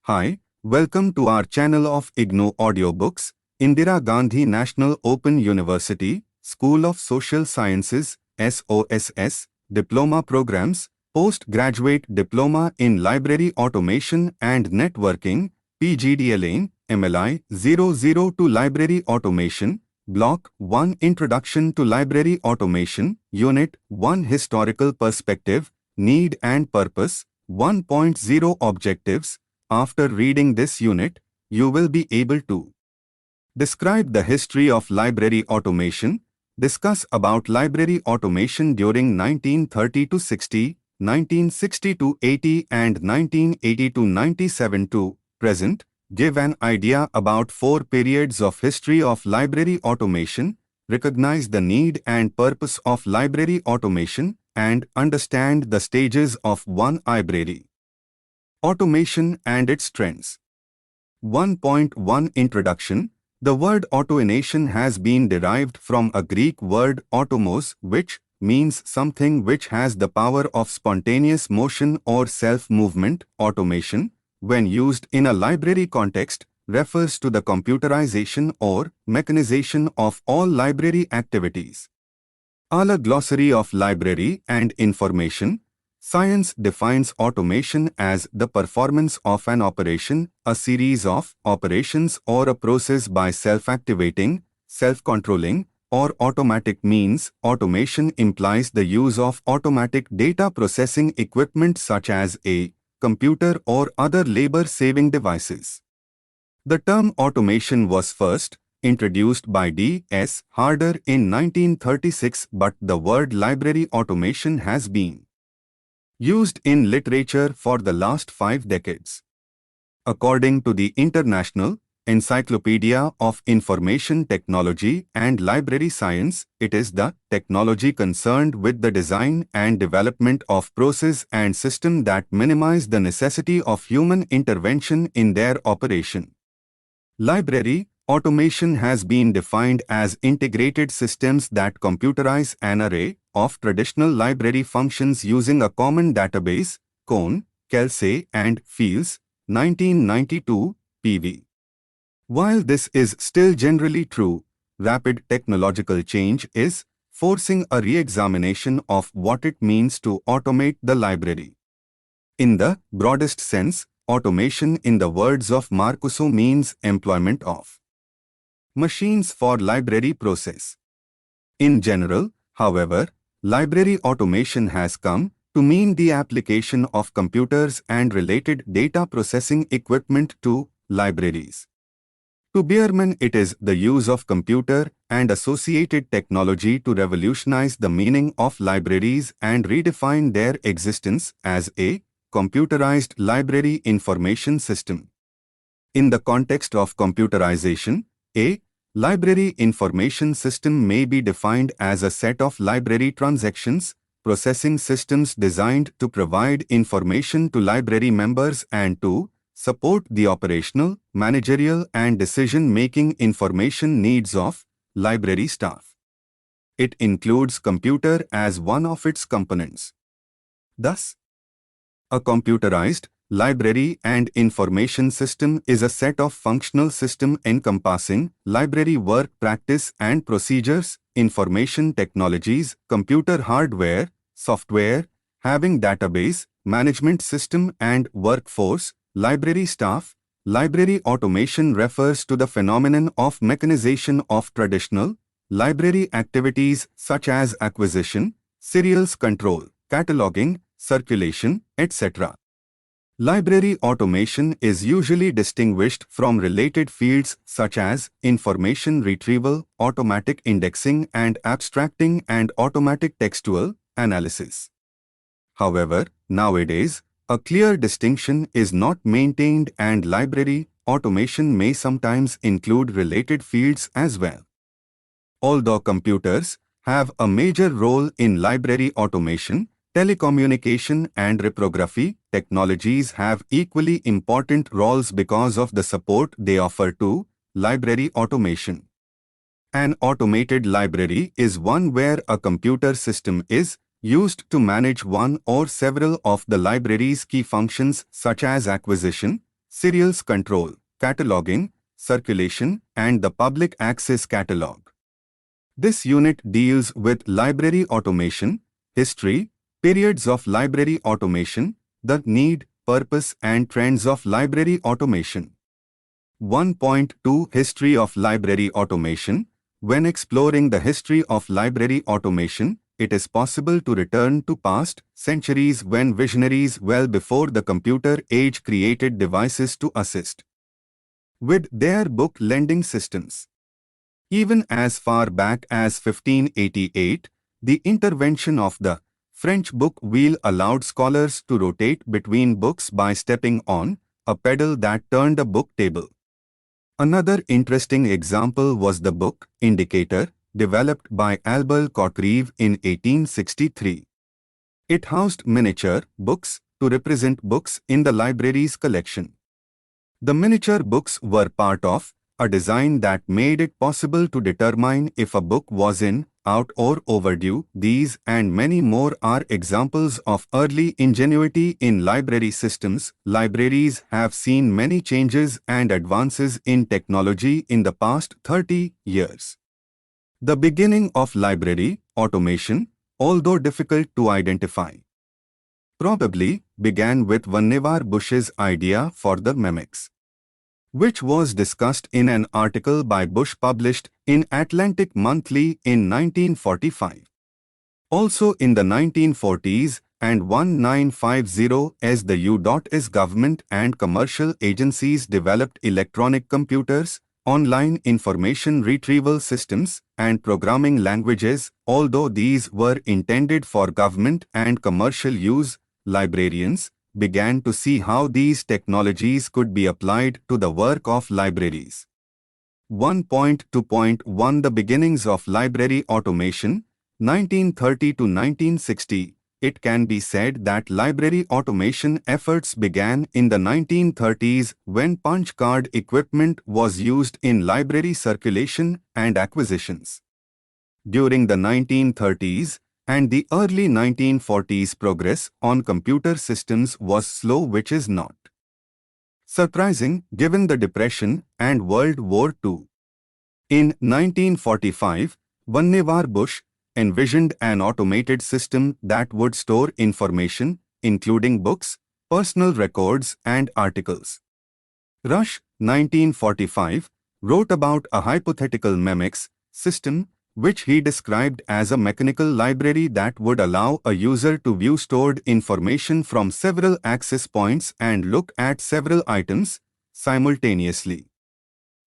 Hi, welcome to our channel of IGNOU Audiobooks, Indira Gandhi National Open University, School of Social Sciences, SOSS, Diploma Programs, Postgraduate Diploma in Library Automation and Networking, PGDLAN, MLI 002 Library Automation, Block-1 Introduction to Library Automation, Unit-1 Historical Perspective, Need and Purpose, 1.0 Objectives. After reading this unit, you will be able to describe the history of library automation, discuss about library automation during 1930 to 60, 1960 to 80 and 1980 to 97 to present, give an idea about 4 periods of history of library automation, recognize the need and purpose of library automation, and understand the stages of one library automation and its trends. 1.1 Introduction. The word automation has been derived from a Greek word automos, which means something which has the power of spontaneous motion or self-movement. Automation, when used in a library context, refers to the computerization or mechanization of all library activities. A glossary of library and information. Science defines automation as the performance of an operation, a series of operations or a process by self-activating, self-controlling, or automatic means. Automation implies the use of automatic data processing equipment such as a computer or other labor-saving devices. The term automation was first introduced by D.S. Harder in 1936, but the word library automation has been used in literature for the last 5 decades. According to the International Encyclopedia of Information Technology and Library Science, it is the technology concerned with the design and development of process and system that minimize the necessity of human intervention in their operation. Library automation has been defined as integrated systems that computerize an array of traditional library functions using a common database, Kohn, Kelsey and Fields, 1992, PV. While this is still generally true, rapid technological change is forcing a re-examination of what it means to automate the library. In the broadest sense, automation in the words of Marcuse means employment of machines for library process. In general, however, library automation has come to mean the application of computers and related data processing equipment to libraries. To Bierman, it is the use of computer and associated technology to revolutionize the meaning of libraries and redefine their existence as a computerized library information system. In the context of computerization, a library information system may be defined as a set of library transactions, processing systems designed to provide information to library members and to support the operational, managerial and decision-making information needs of library staff. It includes computer as one of its components. Thus, a computerized library and information system is a set of functional system encompassing library work practice and procedures, information technologies, computer hardware, software, having database, management system and workforce, library staff. Library automation refers to the phenomenon of mechanization of traditional library activities such as acquisition, serials control, cataloging, circulation, etc. Library automation is usually distinguished from related fields such as information retrieval, automatic indexing and abstracting, and automatic textual analysis. However, nowadays, a clear distinction is not maintained and library automation may sometimes include related fields as well. Although computers have a major role in library automation, telecommunication and reprography technologies have equally important roles because of the support they offer to library automation. An automated library is one where a computer system is used to manage one or several of the library's key functions such as acquisition, serials control, cataloging, circulation, and the public access catalog. This unit deals with library automation, history, periods of library automation, the need, purpose, and trends of library automation. 1.2 History of library automation. When exploring the history of library automation, it is possible to return to past centuries when visionaries well before the computer age created devices to assist with their book lending systems. Even as far back as 1588, the intervention of the French book wheel allowed scholars to rotate between books by stepping on a pedal that turned a book table. Another interesting example was the book indicator, developed by Albert Congreve in 1863. It housed miniature books to represent books in the library's collection. The miniature books were part of a design that made it possible to determine if a book was in, out, or overdue. These and many more are examples of early ingenuity in library systems. Libraries have seen many changes and advances in technology in the past 30 years. The beginning of library automation, although difficult to identify, probably began with Vannevar Bush's idea for the memex, which was discussed in an article by Bush published in Atlantic Monthly in 1945. Also in the 1940s and 1950s, as the U.S. government and commercial agencies developed electronic computers, online information retrieval systems, and programming languages. Although these were intended for government and commercial use, librarians began to see how these technologies could be applied to the work of libraries. 1.2.1 The beginnings of library automation, 1930 to 1960. It can be said that library automation efforts began in the 1930s when punch card equipment was used in library circulation and acquisitions. During the 1930s, and the early 1940s, progress on computer systems was slow, which is not surprising given the Depression and World War II. In 1945, Vannevar Bush envisioned an automated system that would store information, including books, personal records, and articles. Rush, 1945, wrote about a hypothetical memex system, which he described as a mechanical library that would allow a user to view stored information from several access points and look at several items simultaneously.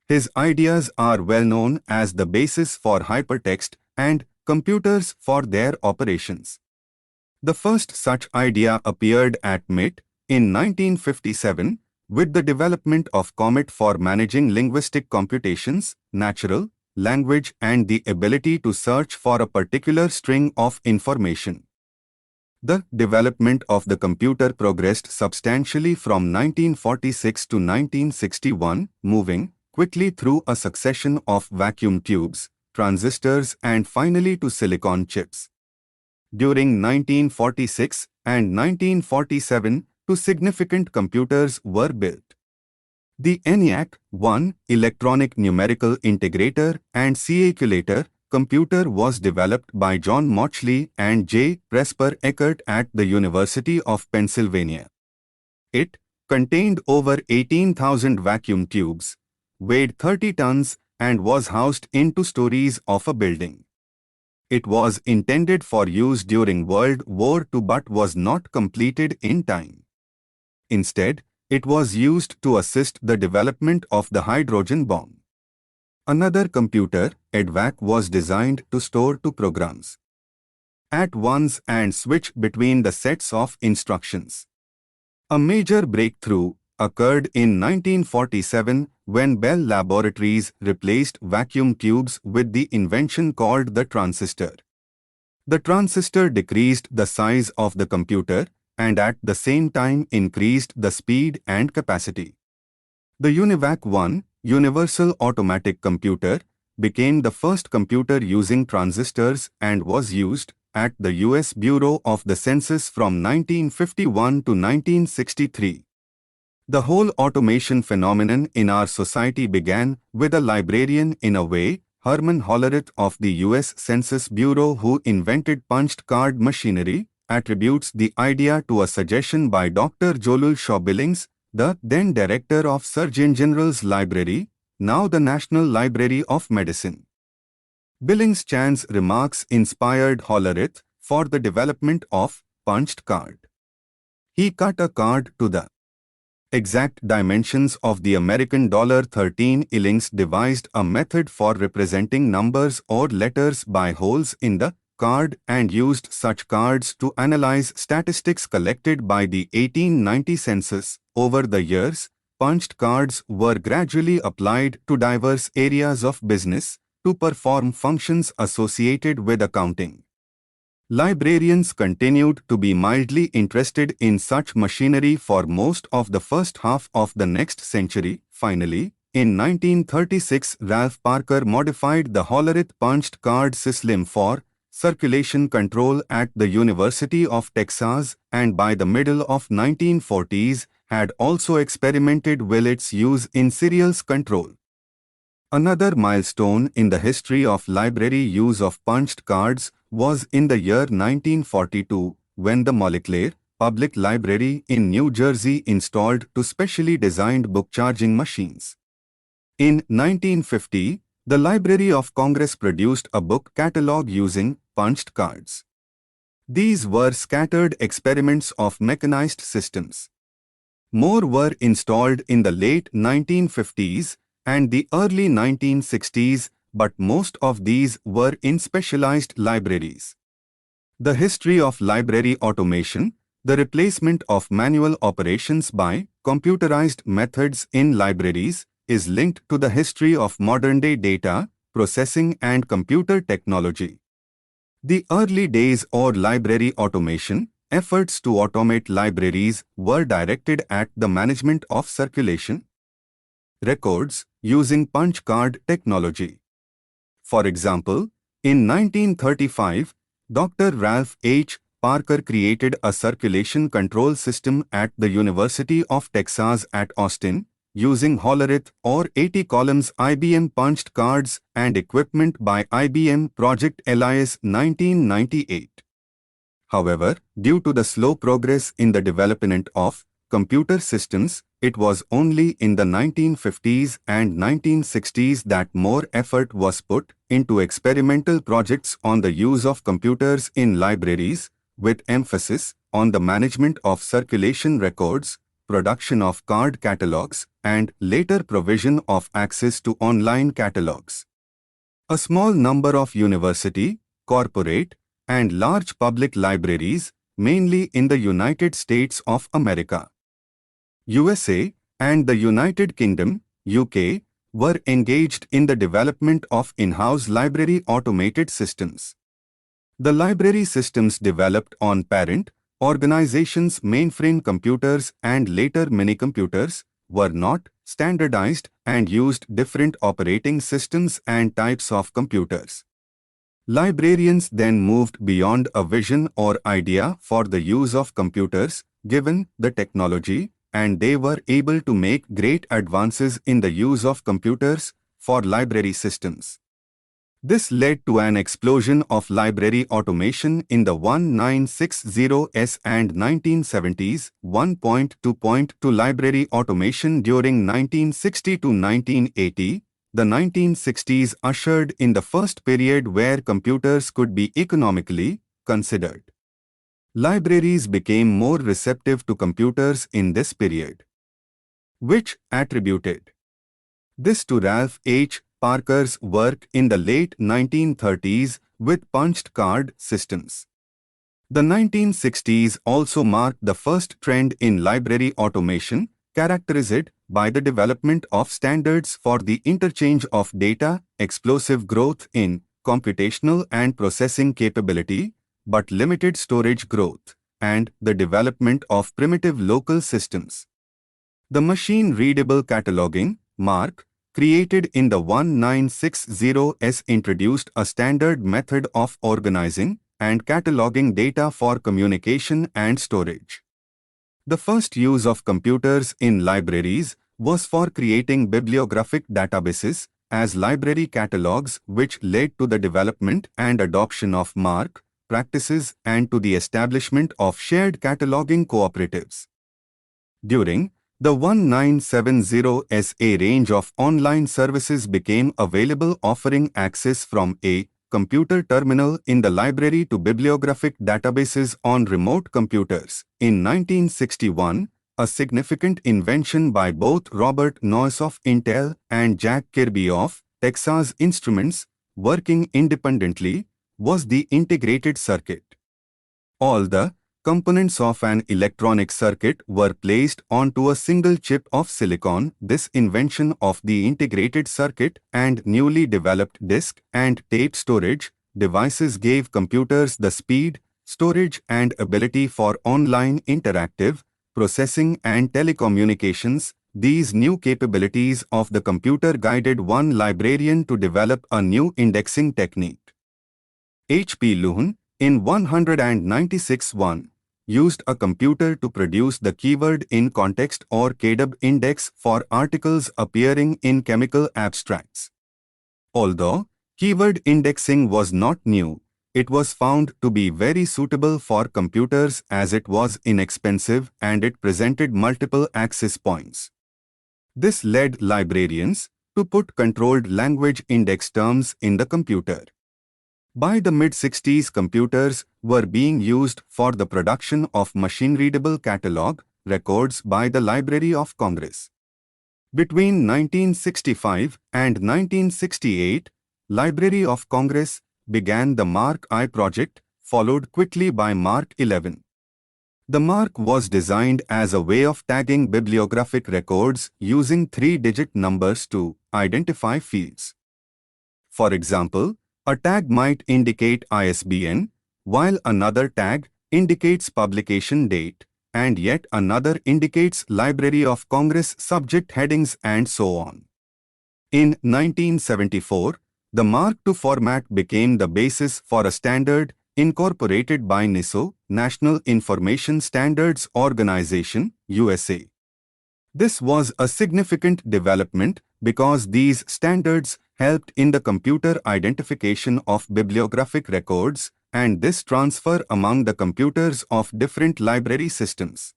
His ideas are well known as the basis for hypertext and computers for their operations. The first such idea appeared at MIT in 1957 with the development of COMET for managing linguistic computations, natural language, and the ability to search for a particular string of information. The development of the computer progressed substantially from 1946 to 1961, moving quickly through a succession of vacuum tubes, transistors, and finally to silicon chips. During 1946 and 1947, two significant computers were built. The ENIAC-1 electronic numerical integrator and calculator computer was developed by John Mauchly and J. Presper Eckert at the University of Pennsylvania. It contained over 18,000 vacuum tubes, weighed 30 tons, and was housed in 2 stories of a building. It was intended for use during World War II but was not completed in time. Instead, it was used to assist the development of the hydrogen bomb. Another computer, EDVAC, was designed to store 2 programs at once and switch between the sets of instructions. A major breakthrough occurred in 1947 when Bell Laboratories replaced vacuum tubes with the invention called the transistor. The transistor decreased the size of the computer and at the same time increased the speed and capacity. The UNIVAC-1, Universal Automatic Computer, became the first computer using transistors and was used at the U.S. Bureau of the Census from 1951 to 1963. The whole automation phenomenon in our society began with a librarian in a way, Herman Hollerith of the US Census Bureau, who invented punched card machinery, attributes the idea to a suggestion by Dr. Jolul Shaw Billings, the then director of Surgeon General's Library, now the National Library of Medicine. Billings Chan's remarks inspired Hollerith for the development of punched card. He cut a card to the exact dimensions of the American dollar. 13 Billings devised a method for representing numbers or letters by holes in the card and used such cards to analyze statistics collected by the 1890 census. Over the years, punched cards were gradually applied to diverse areas of business to perform functions associated with accounting. Librarians continued to be mildly interested in such machinery for most of the first half of the next century. Finally, in 1936, Ralph Parker modified the Hollerith punched card system for circulation control at the University of Texas, and by the middle of 1940s had also experimented with its use in serials control. Another milestone in the history of library use of punched cards was in the year 1942, when the Molecule Public Library in New Jersey installed two specially designed book charging machines. In 1950, the Library of Congress produced a book catalog using punched cards. These were scattered experiments of mechanized systems. More were installed in the late 1950s and the early 1960s, but most of these were in specialized libraries. The history of library automation, the replacement of manual operations by computerized methods in libraries, is linked to the history of modern-day data processing and computer technology. The early days of library automation efforts to automate libraries were directed at the management of circulation records using punch card technology. For example, in 1935, Dr. Ralph H. Parker created a circulation control system at the University of Texas at Austin, using Hollerith or 80 columns IBM punched cards and equipment by IBM Project LIS 1998. However, due to the slow progress in the development of computer systems, it was only in the 1950s and 1960s that more effort was put into experimental projects on the use of computers in libraries, with emphasis on the management of circulation records, production of card catalogs, and later provision of access to online catalogs. A small number of university, corporate, and large public libraries, mainly in the United States of America, USA, and the United Kingdom, UK, were engaged in the development of in-house library automated systems. The library systems developed on parent organizations' mainframe computers and later mini-computers were not standardized and used different operating systems and types of computers. Librarians then moved beyond a vision or idea for the use of computers, given the technology, and they were able to make great advances in the use of computers for library systems. This led to an explosion of library automation in the 1960s and 1970s. 1.2.2 Library automation during 1960 to 1980. The 1960s ushered in the first period where computers could be economically considered. Libraries became more receptive to computers in this period, which attributed this to Ralph H. Parker's work in the late 1930s with punched card systems. The 1960s also marked the first trend in library automation, characterized by the development of standards for the interchange of data, explosive growth in computational and processing capability, but limited storage growth, and the development of primitive local systems. The machine-readable cataloging, MARC, created in the 1960s introduced a standard method of organizing and cataloging data for communication and storage. The first use of computers in libraries was for creating bibliographic databases as library catalogs, which led to the development and adoption of MARC practices and to the establishment of shared cataloging cooperatives. During the 1970s, a range of online services became available offering access from a computer terminal in the library to bibliographic databases on remote computers. In 1961, a significant invention by both Robert Noyce of Intel and Jack Kirby of Texas Instruments, working independently, was the integrated circuit. All the components of an electronic circuit were placed onto a single chip of silicon. This invention of the integrated circuit and newly developed disk and tape storage devices gave computers the speed, storage and ability for online interactive processing and telecommunications. These new capabilities of the computer guided one librarian to develop a new indexing technique. H.P. Luhn, in 196-1, used a computer to produce the keyword in context or KDAB index for articles appearing in chemical abstracts. Although keyword indexing was not new, it was found to be very suitable for computers as it was inexpensive and it presented multiple access points. This led librarians to put controlled language index terms in the computer. By the mid-60s, computers were being used for the production of machine-readable catalog records by the Library of Congress. Between 1965 and 1968, Library of Congress began the Mark I project, followed quickly by Mark 11. The Mark was designed as a way of tagging bibliographic records using 3-digit numbers to identify fields. For example, a tag might indicate ISBN, while another tag indicates publication date, and yet another indicates Library of Congress subject headings and so on. In 1974, the Mark II format became the basis for a standard incorporated by NISO, National Information Standards Organization, USA. This was a significant development because these standards helped in the computer identification of bibliographic records and this transfer among the computers of different library systems.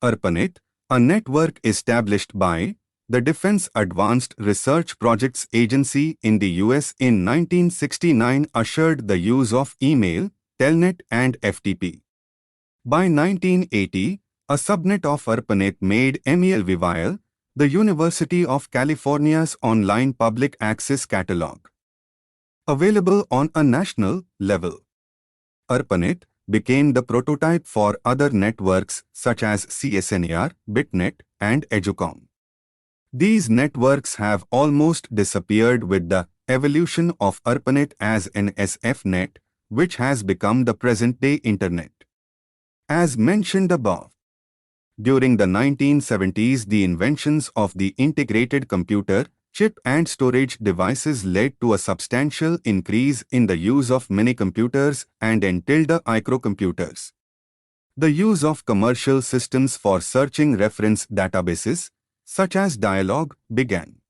ARPANET, a network established by the Defense Advanced Research Projects Agency in the US in 1969, ushered the use of email, telnet and FTP. By 1980, a subnet of ARPANET made MELVIVILE, the University of California's online public access catalog, available on a national level. ARPANET became the prototype for other networks such as CSNAR, BitNet, and EduCom. These networks have almost disappeared with the evolution of ARPANET as an SFNet, which has become the present-day Internet. As mentioned above, during the 1970s, the inventions of the integrated computer, chip and storage devices led to a substantial increase in the use of mini-computers and microcomputers. The use of commercial systems for searching reference databases, such as Dialog, began.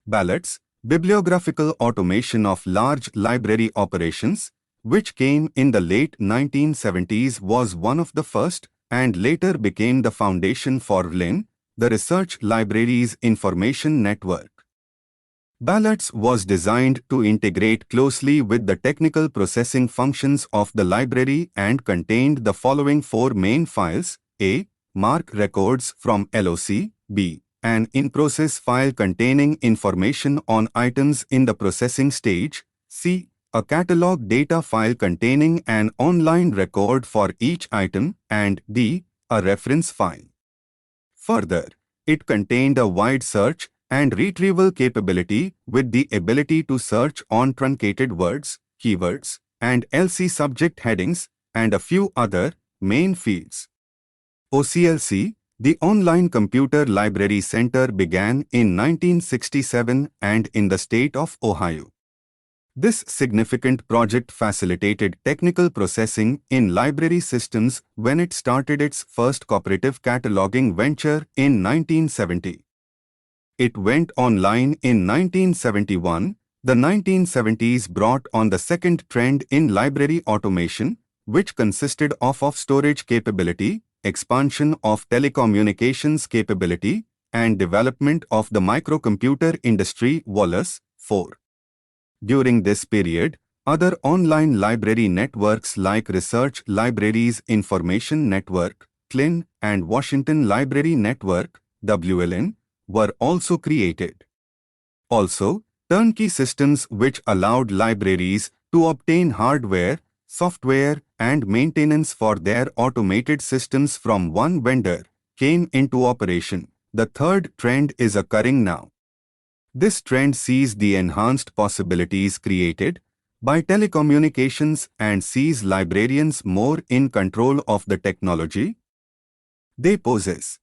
Ballots, bibliographical automation of large library operations, which came in the late 1970s, was one of the first and later became the foundation for RLIN, the Research Libraries Information Network. Ballots was designed to integrate closely with the technical processing functions of the library and contained the following 4 main files: A. Mark records from LOC, B. An in-process file containing information on items in the processing stage, C. A catalog data file containing an online record for each item, and D. A reference file. Further, it contained a wide search and retrieval capability with the ability to search on truncated words, keywords, and LC subject headings, and a few other main fields. OCLC, the Online Computer Library Center, began in 1967 and in the state of Ohio. This significant project facilitated technical processing in library systems when it started its first cooperative cataloging venture in 1970. It went online in 1971. The 1970s brought on the second trend in library automation, which consisted of storage capability, expansion of telecommunications capability, and development of the microcomputer industry. Wallace, 4. During this period, other online library networks like Research Libraries Information Network, CLIN, and Washington Library Network, WLN, were also created. Also, turnkey systems which allowed libraries to obtain hardware, software, and maintenance for their automated systems from one vendor came into operation. The third trend is occurring now. This trend sees the enhanced possibilities created by telecommunications and sees librarians more in control of the technology they possess.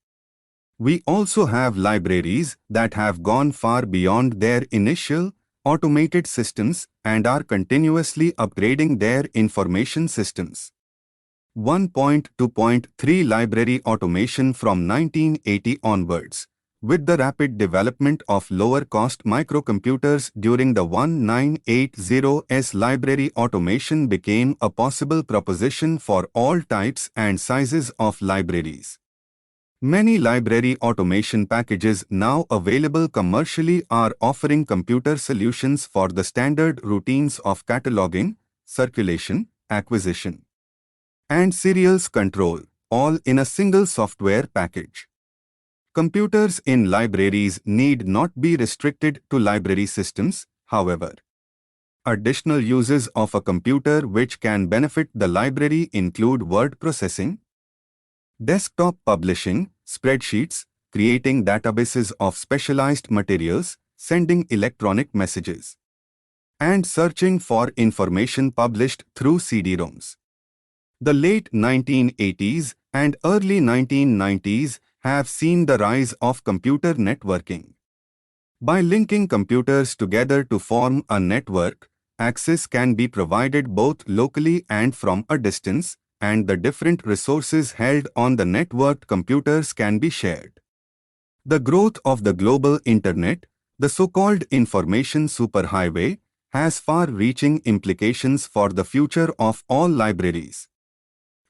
We also have libraries that have gone far beyond their initial automated systems and are continuously upgrading their information systems. 1.2.3 Library automation from 1980 onwards. With the rapid development of lower-cost microcomputers during the 1980s, library automation became a possible proposition for all types and sizes of libraries. Many library automation packages now available commercially are offering computer solutions for the standard routines of cataloging, circulation, acquisition, and serials control, all in a single software package. Computers in libraries need not be restricted to library systems, however. Additional uses of a computer which can benefit the library include word processing, desktop publishing, spreadsheets, creating databases of specialized materials, sending electronic messages, and searching for information published through CD-ROMs. The late 1980s and early 1990s have seen the rise of computer networking. By linking computers together to form a network, access can be provided both locally and from a distance, and the different resources held on the networked computers can be shared. The growth of the global internet, the so-called information superhighway, has far-reaching implications for the future of all libraries.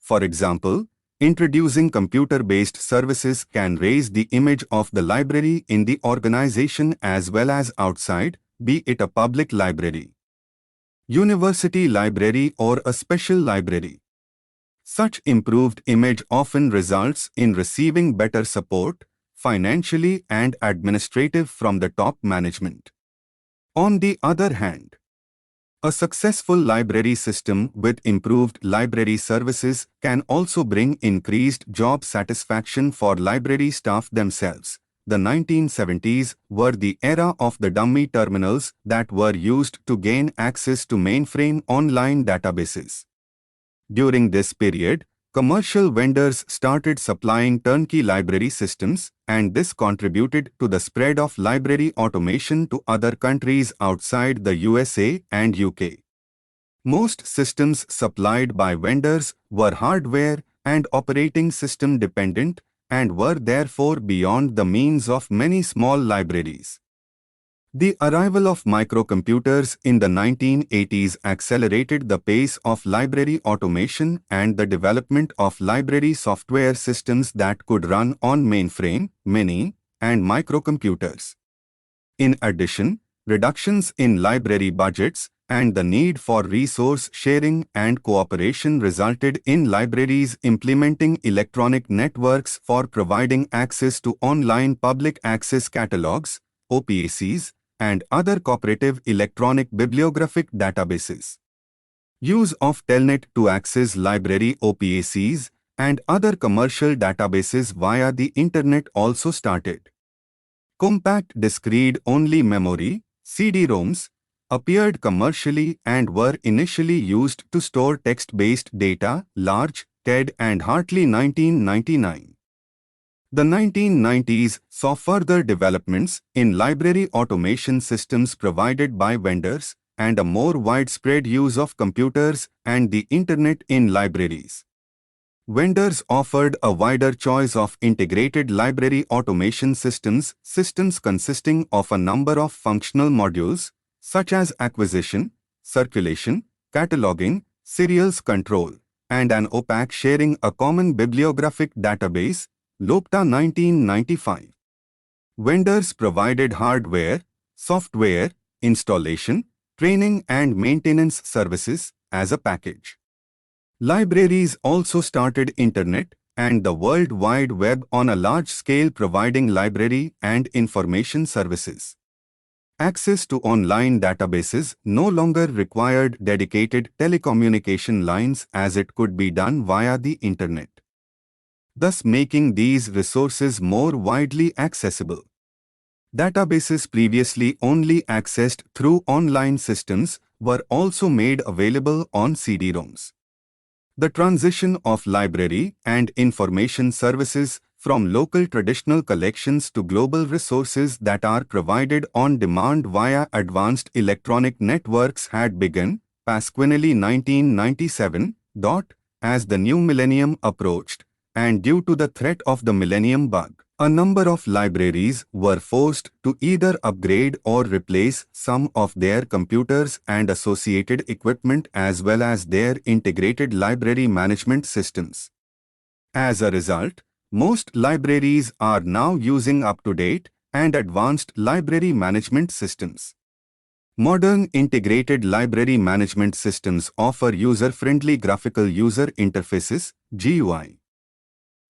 For example, introducing computer-based services can raise the image of the library in the organization as well as outside, be it a public library, university library, or a special library. Such improved image often results in receiving better support, financially and administrative, from the top management. On the other hand, a successful library system with improved library services can also bring increased job satisfaction for library staff themselves. The 1970s were the era of the dummy terminals that were used to gain access to mainframe online databases. During this period, commercial vendors started supplying turnkey library systems, and this contributed to the spread of library automation to other countries outside the USA and UK. Most systems supplied by vendors were hardware and operating system dependent and were therefore beyond the means of many small libraries. The arrival of microcomputers in the 1980s accelerated the pace of library automation and the development of library software systems that could run on mainframe, mini, and microcomputers. In addition, reductions in library budgets and the need for resource sharing and cooperation resulted in libraries implementing electronic networks for providing access to online public access catalogs, OPACs, and other cooperative electronic bibliographic databases. Use of Telnet to access library OPACs and other commercial databases via the Internet also started. Compact disk read-only memory, CD-ROMs, appeared commercially and were initially used to store text-based data, large, TED and Hartley 1999. The 1990s saw further developments in library automation systems provided by vendors, and a more widespread use of computers and the Internet in libraries. Vendors offered a wider choice of integrated library automation systems consisting of a number of functional modules, such as acquisition, circulation, cataloging, serials control, and an OPAC sharing a common bibliographic database, LOPTA 1995. Vendors provided hardware, software, installation, training and maintenance services as a package. Libraries also started Internet and the World Wide Web on a large scale, providing library and information services. Access to online databases no longer required dedicated telecommunication lines, as it could be done via the Internet, thus making these resources more widely accessible. Databases previously only accessed through online systems were also made available on CD-ROMs. The transition of library and information services from local traditional collections to global resources that are provided on demand via advanced electronic networks had begun, Pasquinelli 1997, as the new millennium approached, and due to the threat of the millennium bug, a number of libraries were forced to either upgrade or replace some of their computers and associated equipment as well as their integrated library management systems. As a result, most libraries are now using up-to-date and advanced library management systems. Modern integrated library management systems offer user-friendly graphical user interfaces (GUI),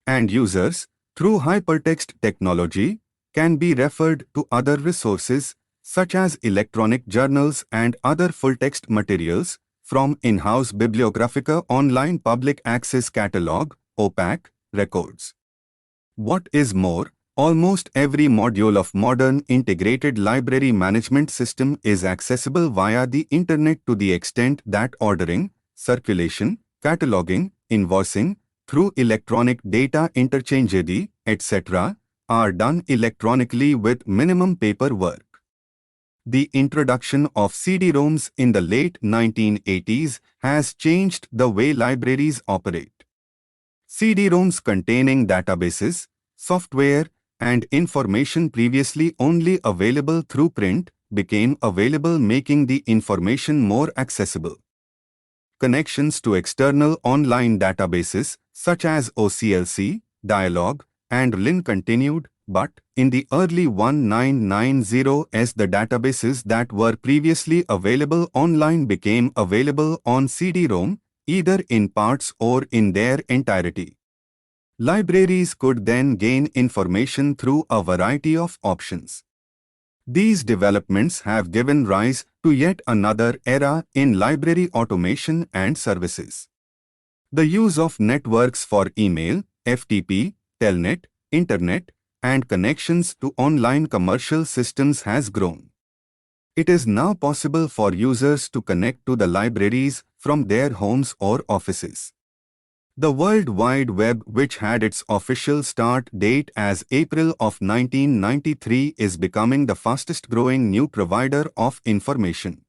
and users, through hypertext technology, can be referred to other resources such as electronic journals and other full-text materials from in-house Bibliografica Online Public Access Catalog (OPAC) records. What is more, almost every module of modern integrated library management system is accessible via the Internet to the extent that ordering, circulation, cataloging, invoicing, through electronic data interchange, etc., are done electronically with minimum paperwork. The introduction of CD-ROMs in the late 1980s has changed the way libraries operate. CD-ROMs containing databases, software, and information previously only available through print became available, making the information more accessible. Connections to external online databases such as OCLC, Dialog, and LIN continued, but in the early 1990s the databases that were previously available online became available on CD-ROM, either in parts or in their entirety. Libraries could then gain information through a variety of options. These developments have given rise to yet another era in library automation and services. The use of networks for email, FTP, Telnet, Internet, and connections to online commercial systems has grown. It is now possible for users to connect to the libraries from their homes or offices. The World Wide Web, which had its official start date as April of 1993, is becoming the fastest-growing new provider of information.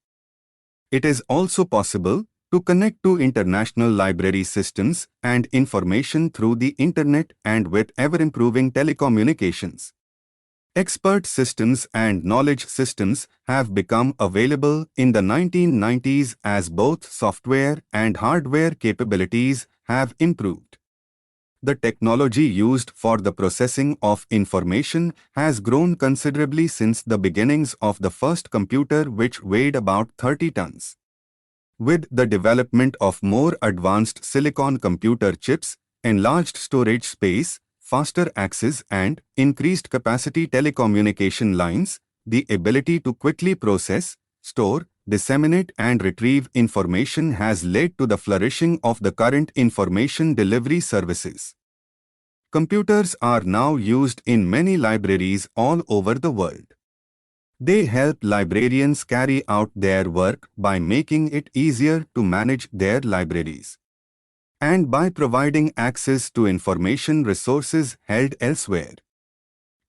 It is also possible to connect to international library systems and information through the Internet and with ever-improving telecommunications. Expert systems and knowledge systems have become available in the 1990s as both software and hardware capabilities have improved. The technology used for the processing of information has grown considerably since the beginnings of the first computer, which weighed about 30 tons. With the development of more advanced silicon computer chips, enlarged storage space, faster access and increased capacity telecommunication lines, the ability to quickly process, store, disseminate and retrieve information has led to the flourishing of the current information delivery services. Computers are now used in many libraries all over the world. They help librarians carry out their work by making it easier to manage their libraries, and by providing access to information resources held elsewhere.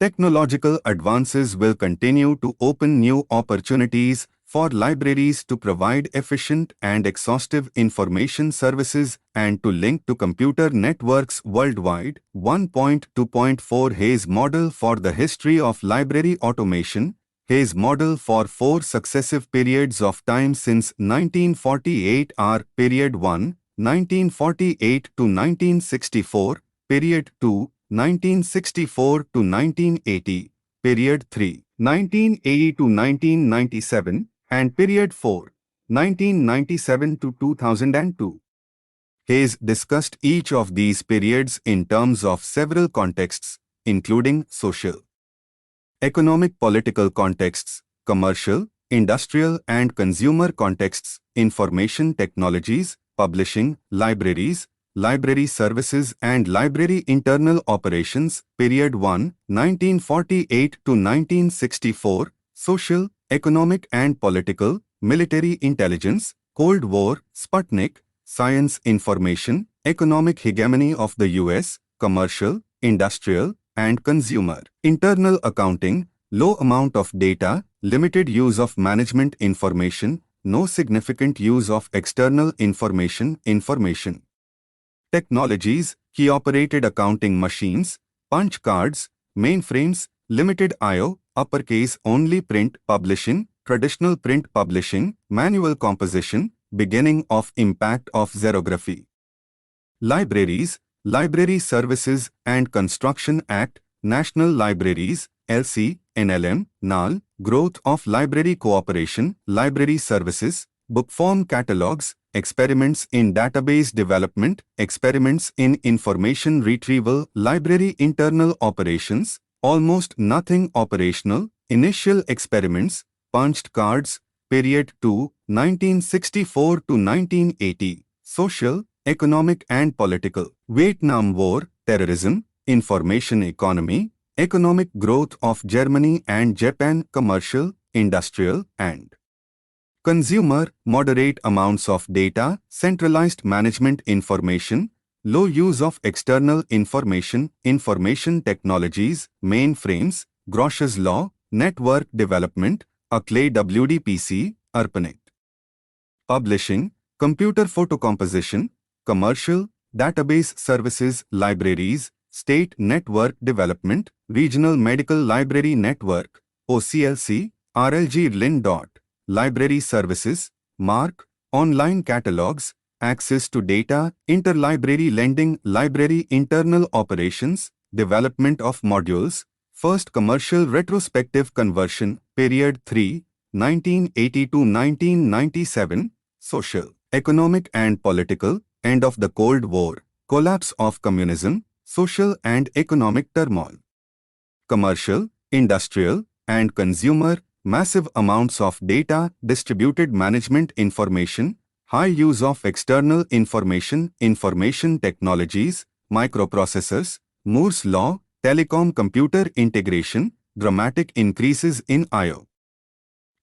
Technological advances will continue to open new opportunities for libraries to provide efficient and exhaustive information services and to link to computer networks worldwide. 1.2.4 Hayes Model for the History of Library Automation. Hayes model for 4 successive periods of time since 1948 are: Period 1, 1948 to 1964, Period 2, 1964 to 1980, Period 3, 1980 to 1997, and Period 4, 1997 to 2002. Hayes discussed each of these periods in terms of several contexts, including social, economic, political contexts, commercial, industrial and consumer contexts, information technologies, publishing, libraries, library services and library internal operations. Period 1, 1948 to 1964, social, economic and political, military intelligence, Cold War, Sputnik, science information, economic hegemony of the US, commercial, industrial, and consumer, internal accounting, low amount of data, limited use of management information, no significant use of external information, technologies, key-operated accounting machines, punch cards, mainframes, limited I/O, uppercase only print publishing, traditional print publishing, manual composition, beginning of impact of xerography. Libraries, Library Services and Construction Act, National Libraries, LC, NLM, NAL, growth of library cooperation, library services, bookform catalogs, experiments in database development, experiments in information retrieval, library internal operations, almost nothing operational, initial experiments, punched cards, Period 2, 1964 to 1980, social, economic and political, Vietnam War, terrorism, information economy, economic growth of Germany and Japan, commercial, industrial and consumer, moderate amounts of data, centralized management information, low use of external information, information technologies, mainframes, Grosh's law, network development, Clay WDPC, ARPANET. Publishing, computer photocomposition, commercial, database services, libraries, state network development, regional medical library network, OCLC, RLG LIN. Library services, MARC, online catalogs, access to data, interlibrary lending, library internal operations, development of modules, first commercial retrospective conversion, Period 3, 1980 to 1997, social, economic and political, end of the Cold War, collapse of communism, social and economic turmoil. Commercial, industrial, and consumer, massive amounts of data, distributed management information, high use of external information, information technologies, microprocessors, Moore's law, telecom computer integration, dramatic increases in I/O.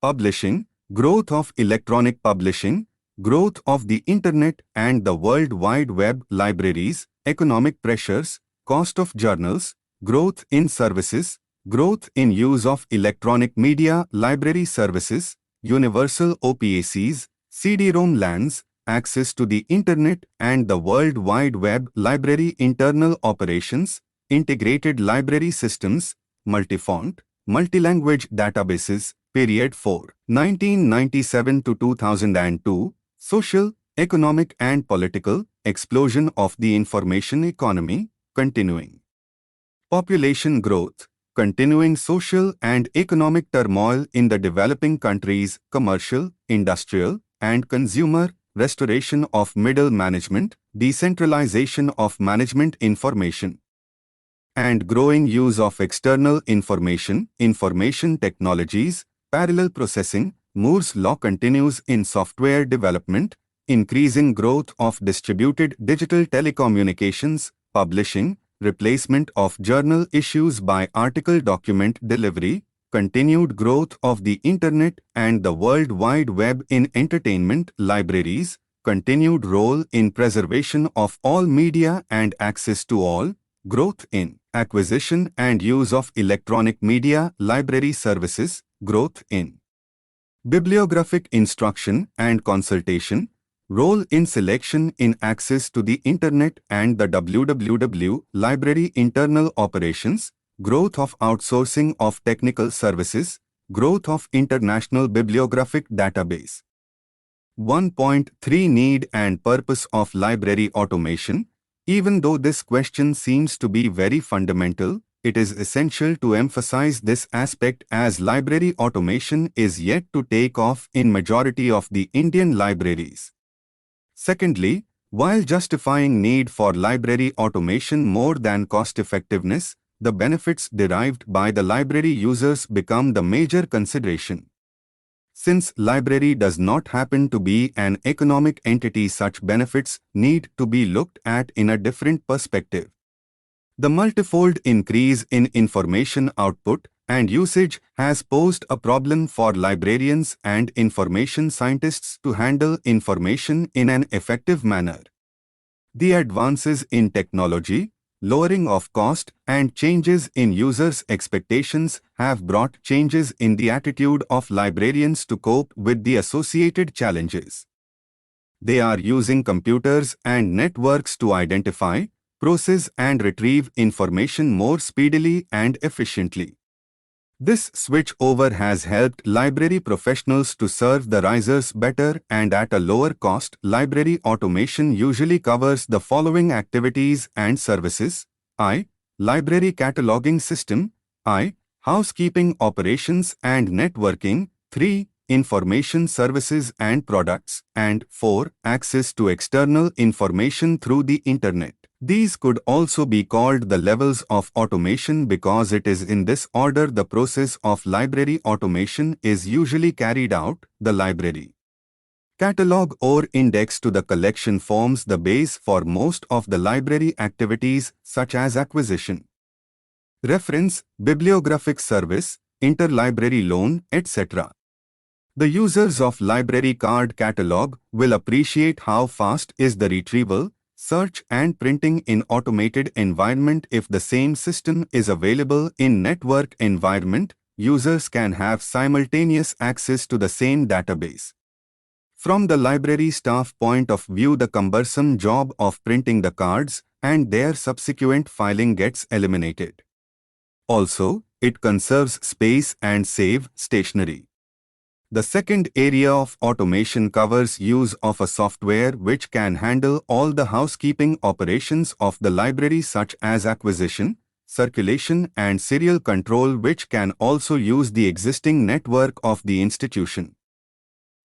Publishing, growth of electronic publishing, growth of the Internet and the World Wide Web, libraries, economic pressures, cost of journals, growth in services, growth in use of electronic media, library services, universal OPACs, CD-ROM LANs, access to the Internet and the World Wide Web, library internal operations, integrated library systems, multi-font, multilanguage databases, Period 4, 1997 to 2002, social, economic and political, explosion of the information economy, continuing. Population growth, continuing social and economic turmoil in the developing countries, commercial, industrial, and consumer, restoration of middle management, decentralization of management information, and growing use of external information, information technologies, parallel processing, Moore's law continues in software development, increasing growth of distributed digital telecommunications, publishing, replacement of journal issues by article document delivery, continued growth of the Internet and the World Wide Web in entertainment, libraries, continued role in preservation of all media and access to all, growth in acquisition and use of electronic media, library services, growth in Bibliographic instruction and consultation, role in selection in access to the Internet and the www library internal operations, growth of outsourcing of technical services, growth of international bibliographic database. 1.3 Need and purpose of library automation. Even though this question seems to be very fundamental, it is essential to emphasize this aspect as library automation is yet to take off in majority of the Indian libraries. Secondly, while justifying need for library automation more than cost-effectiveness, the benefits derived by the library users become the major consideration. Since library does not happen to be an economic entity, such benefits need to be looked at in a different perspective. The multifold increase in information output and usage has posed a problem for librarians and information scientists to handle information in an effective manner. The advances in technology, lowering of cost, and changes in users' expectations have brought changes in the attitude of librarians to cope with the associated challenges. They are using computers and networks to identify, process and retrieve information more speedily and efficiently. This switch over has helped library professionals to serve the users better and at a lower cost. Library automation usually covers the following activities and services: I. Library cataloging system. I. Housekeeping operations and networking. 3. Information services and products. And 4. Access to external information through the Internet. These could also be called the levels of automation because it is in this order the process of library automation is usually carried out. The library catalog or index to the collection forms the base for most of the library activities such as acquisition, reference, bibliographic service, interlibrary loan, etc. The users of library card catalog will appreciate how fast is the retrieval, search and printing in automated environment. If the same system is available in network environment, users can have simultaneous access to the same database. From the library staff point of view, the cumbersome job of printing the cards and their subsequent filing gets eliminated. Also, it conserves space and saves stationery. The second area of automation covers use of a software which can handle all the housekeeping operations of the library such as acquisition, circulation and serial control, which can also use the existing network of the institution.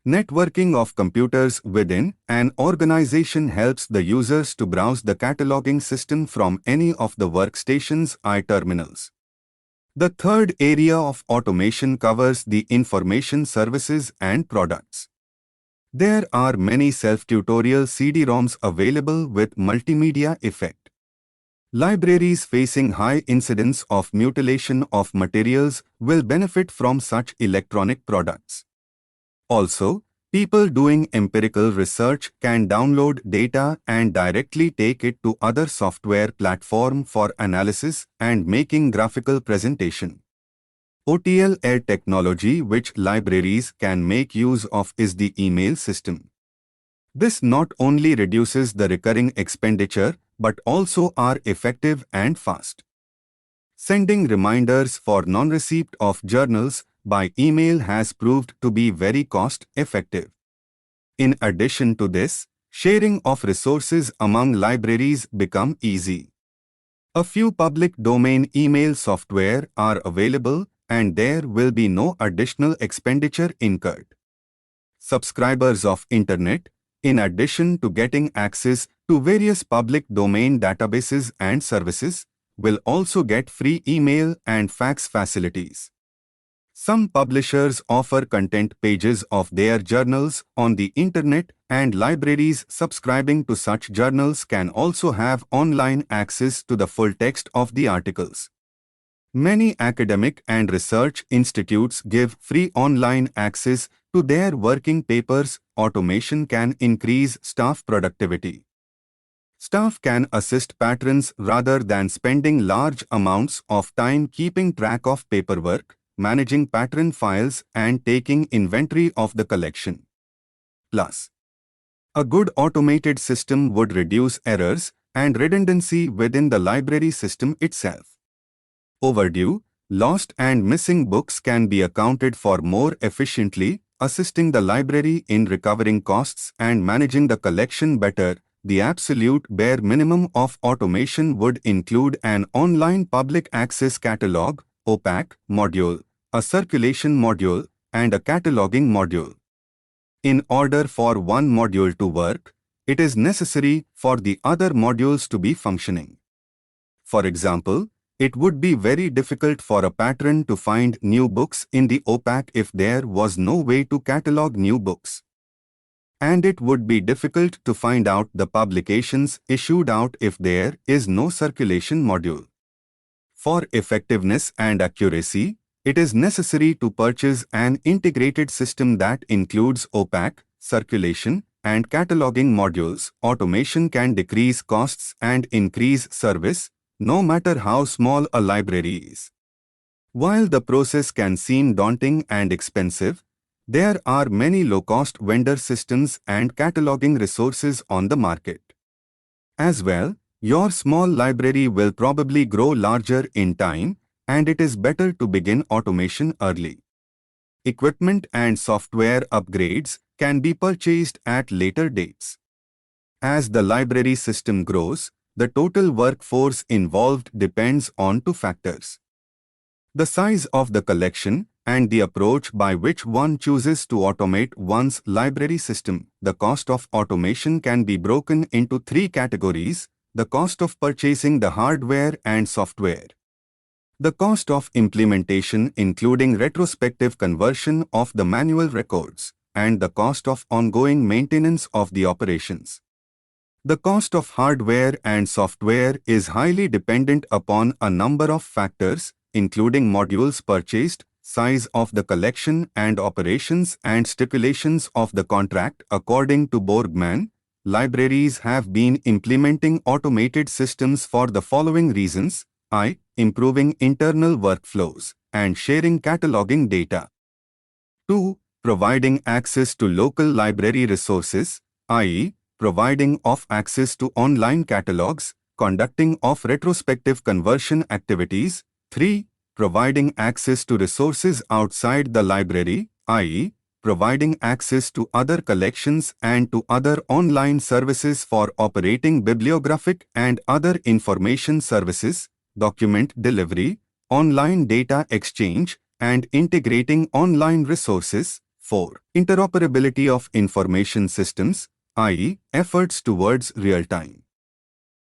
Networking of computers within an organization helps the users to browse the cataloging system from any of the workstations or terminals. The third area of automation covers the information services and products. There are many self-tutorial CD-ROMs available with multimedia effect. Libraries facing high incidence of mutilation of materials will benefit from such electronic products. Also, people doing empirical research can download data and directly take it to other software platform for analysis and making graphical presentation. OTL technology which libraries can make use of is the email system. This not only reduces the recurring expenditure but also are effective and fast. Sending reminders for non-receipt of journals by email has proved to be very cost-effective. In addition to this, sharing of resources among libraries become easy. A few public domain email software are available and there will be no additional expenditure incurred. Subscribers of Internet, in addition to getting access to various public domain databases and services, will also get free email and fax facilities. Some publishers offer content pages of their journals on the Internet, and libraries subscribing to such journals can also have online access to the full text of the articles. Many academic and research institutes give free online access to their working papers. Automation can increase staff productivity. Staff can assist patrons rather than spending large amounts of time keeping track of paperwork. managing pattern files and taking inventory of the collection. Plus, a good automated system would reduce errors and redundancy within the library system itself. Overdue, lost and missing books can be accounted for more efficiently, assisting the library in recovering costs and managing the collection better. The absolute bare minimum of automation would include an online public access catalog (OPAC) module, a circulation module, and a cataloging module. In order for one module to work, it is necessary for the other modules to be functioning. For example, it would be very difficult for a patron to find new books in the OPAC if there was no way to catalog new books. And it would be difficult to find out the publications issued out if there is no circulation module. For effectiveness and accuracy, it is necessary to purchase an integrated system that includes OPAC, circulation, and cataloging modules. Automation can decrease costs and increase service, no matter how small a library is. While the process can seem daunting and expensive, there are many low-cost vendor systems and cataloging resources on the market. As well, your small library will probably grow larger in time, and it is better to begin automation early. Equipment and software upgrades can be purchased at later dates. As the library system grows, the total workforce involved depends on two factors: the size of the collection and the approach by which one chooses to automate one's library system. The cost of automation can be broken into three categories: the cost of purchasing the hardware and software, the cost of implementation including retrospective conversion of the manual records, and the cost of ongoing maintenance of the operations. The cost of hardware and software is highly dependent upon a number of factors, including modules purchased, size of the collection and operations, and stipulations of the contract. According to Borgman, libraries have been implementing automated systems for the following reasons: I. Improving internal workflows and sharing cataloging data. 2. Providing access to local library resources, i.e., providing of access to online catalogs, conducting of retrospective conversion activities. 3. Providing access to resources outside the library, i.e., providing access to other collections and to other online services for operating bibliographic and other information services, document delivery, online data exchange, and integrating online resources. 4. Interoperability of information systems, i.e., efforts towards real-time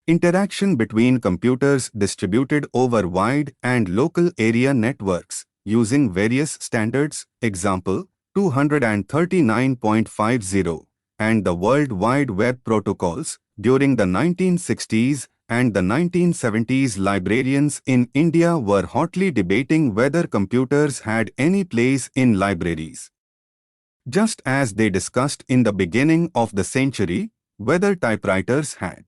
interaction between computers distributed over wide and local area networks using various standards, example 239.50, and the World Wide Web protocols. During the 1960s and the 1970s, librarians in India were hotly debating whether computers had any place in libraries, just as they discussed in the beginning of the century whether typewriters had.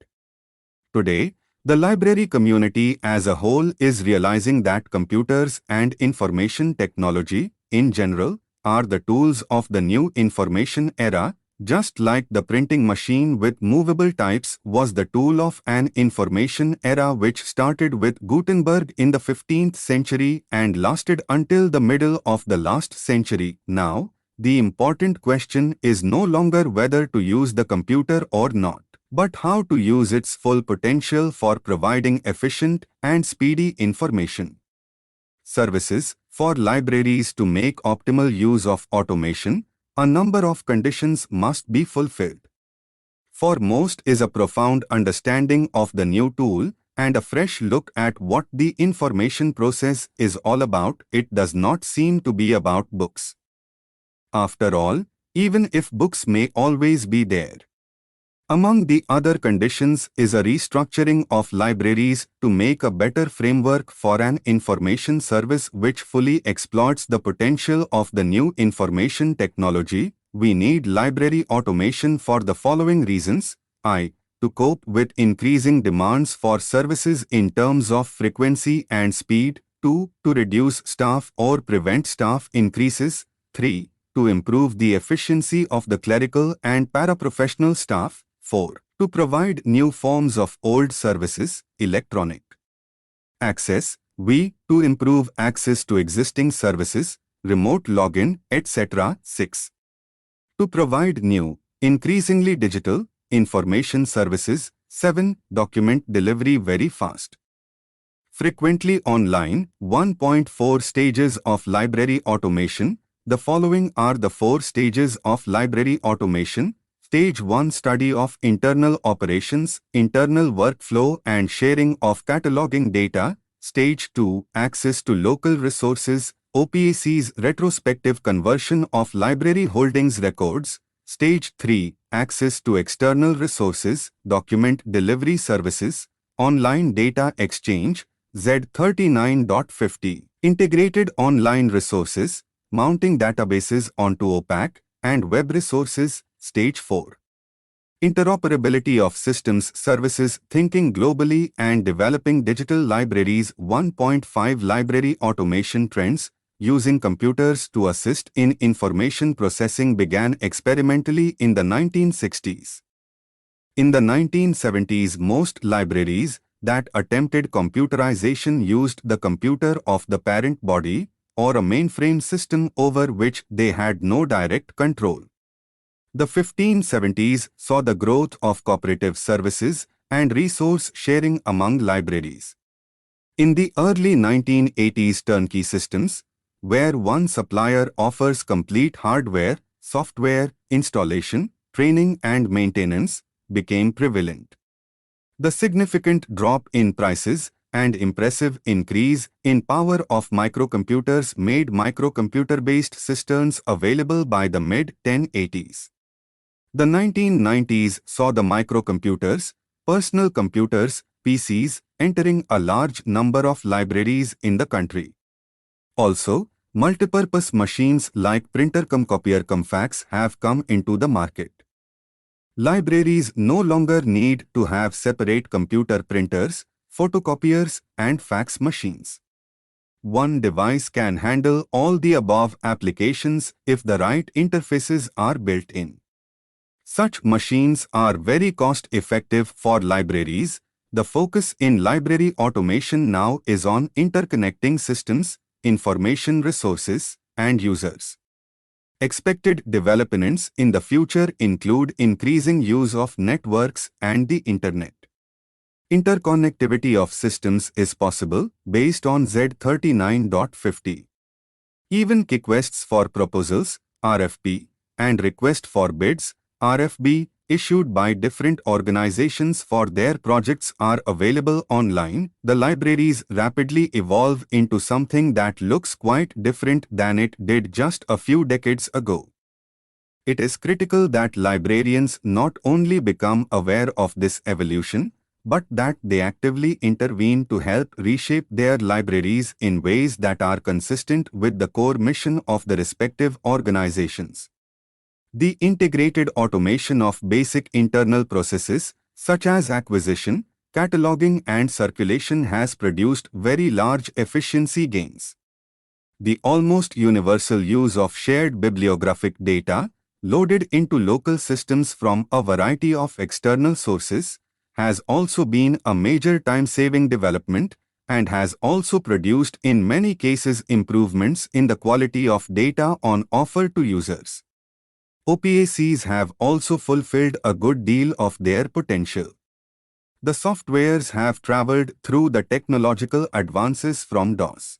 Today, the library community as a whole is realizing that computers and information technology, in general, are the tools of the new information era, just like the printing machine with movable types was the tool of an information era which started with Gutenberg in the 15th century and lasted until the middle of the last century. Now, the important question is no longer whether to use the computer or not, but how to use its full potential for providing efficient and speedy information services. For libraries to make optimal use of automation, a number of conditions must be fulfilled. Foremost is a profound understanding of the new tool and a fresh look at what the information process is all about. It does not seem to be about books. After all, even if books may always be there. Among the other conditions is a restructuring of libraries to make a better framework for an information service which fully exploits the potential of the new information technology. We need library automation for the following reasons. I. To cope with increasing demands for services in terms of frequency and speed. 2. To reduce staff or prevent staff increases. 3. To improve the efficiency of the clerical and paraprofessional staff. 4. To provide new forms of old services, electronic access. To improve access to existing services, remote login, etc. 6. To provide new, increasingly digital, information services. 7. Document delivery very fast. Frequently online. 1.4 Stages of library automation. The following are the 4 stages of library automation. Stage 1. Study of internal operations, internal workflow and sharing of cataloging data. Stage 2. Access to local resources, OPAC's retrospective conversion of library holdings records. Stage 3. Access to external resources, document delivery services, online data exchange, Z39.50. Integrated online resources, mounting databases onto OPAC, and web resources. Stage 4. Interoperability of systems services, thinking globally and developing digital libraries. 1.5 Library automation trends, using computers to assist in information processing began experimentally in the 1960s. In the 1970s, most libraries that attempted computerization used the computer of the parent body or a mainframe system over which they had no direct control. The 1570s saw the growth of cooperative services and resource sharing among libraries. In the early 1980s, turnkey systems, where one supplier offers complete hardware, software, installation, training and maintenance, became prevalent. The significant drop in prices and impressive increase in power of microcomputers made microcomputer-based cisterns available by the mid-1080s. The 1990s saw the microcomputers, personal computers, PCs, entering a large number of libraries in the country. Also, multipurpose machines like printer-cum-copier-cum-fax have come into the market. Libraries no longer need to have separate computer printers, photocopiers, and fax machines. One device can handle all the above applications if the right interfaces are built in. Such machines are very cost-effective for libraries. The focus in library automation now is on interconnecting systems, information resources, and users. Expected developments in the future include increasing use of networks and the Internet. Interconnectivity of systems is possible based on Z39.50. Even requests for proposals, RFP, and request for bids, RFB, issued by different organizations for their projects are available online. The libraries rapidly evolve into something that looks quite different than it did just a few decades ago. It is critical that librarians not only become aware of this evolution, but that they actively intervene to help reshape their libraries in ways that are consistent with the core mission of the respective organizations. The integrated automation of basic internal processes, such as acquisition, cataloging and circulation, has produced very large efficiency gains. The almost universal use of shared bibliographic data, loaded into local systems from a variety of external sources, has also been a major time-saving development and has also produced in many cases improvements in the quality of data on offer to users. OPACs have also fulfilled a good deal of their potential. The softwares have traveled through the technological advances from DOS,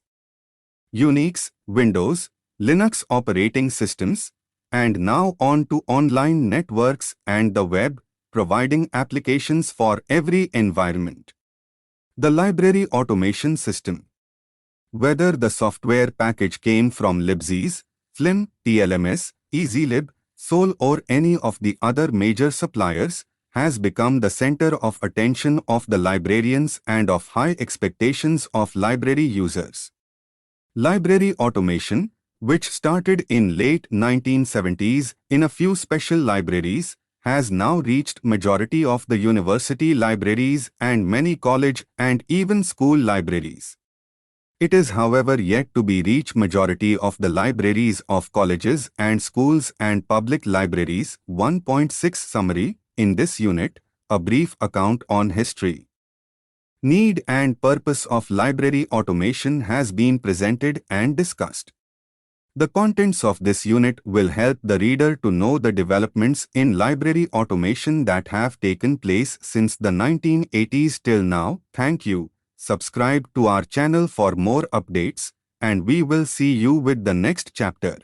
Unix, Windows, Linux operating systems, and now on to online networks and the web, providing applications for every environment. The library automation system. Whether the software package came from Libsys, FLIM, TLMS, EasyLib, Sol or any of the other major suppliers, has become the center of attention of the librarians and of high expectations of library users. Library automation, which started in late 1970s in a few special libraries, has now reached majority of the university libraries and many college and even school libraries. It is however yet to be reach majority of the libraries of colleges and schools and public libraries. 1.6 Summary. In this unit, a brief account on history, need and purpose of library automation has been presented and discussed. The contents of this unit will help the reader to know the developments in library automation that have taken place since the 1980s till now. Thank you. Subscribe to our channel for more updates, and we will see you with the next chapter.